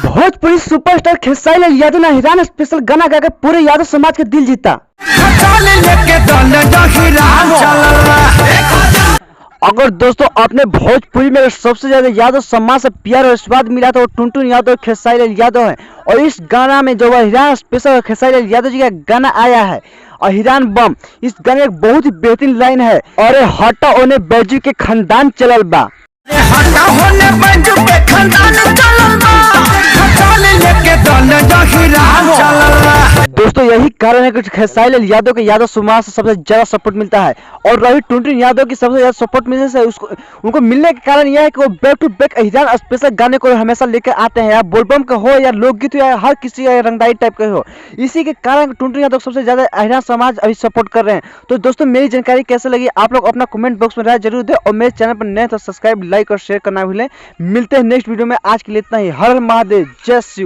Bhojpuri superstar Khesari Lal Yadav ने हिरान special गाना गाकर पूरे यादव समाज का दिल जीता। अगर दोस्तों आपने भोजपुरी में सबसे ज्यादा यादव समाज से प्यार और आशीर्वाद मिला तो टुनटुन यादव और खेसारी लाल यादव है। और इस गाना में जो हिरान स्पेशल खेसारी लाल यादव जी का गाना आया है और हिरान बम, इस गाने एक बहुत ही बेहतरीन लाइन है। और हटा ओने बैजू के खानदान चलल बा, दोस्तों यही कारण है कि खेसारी लाल यादव के यादव समाज से सबसे ज्यादा सपोर्ट मिलता है। और रवि टुनटुन यादव की सबसे ज्यादा सपोर्ट मिलने से उनको मिलने के कारण यह है कि वो बैक टू बैक हिरान स्पेशल गाने को हमेशा लेकर आते हैं, या बोलबम का हो या लोकगीत हो या हर किसी का रंगदारी टाइप का हो। इसी के कारण टुनटुन यादव सबसे ज्यादा हिरान समाज अभी सपोर्ट कर रहे हैं। तो दोस्तों मेरी जानकारी कैसे लगी आप लोग अपना कमेंट बॉक्स में राय जरूर दें, और मेरे चैनल पर नए तो सब्सक्राइब, लाइक और शेयर करना भूलें। मिलते हैं नेक्स्ट वीडियो में, आज के लिए इतना ही। हर हर महादेव, जय शिव।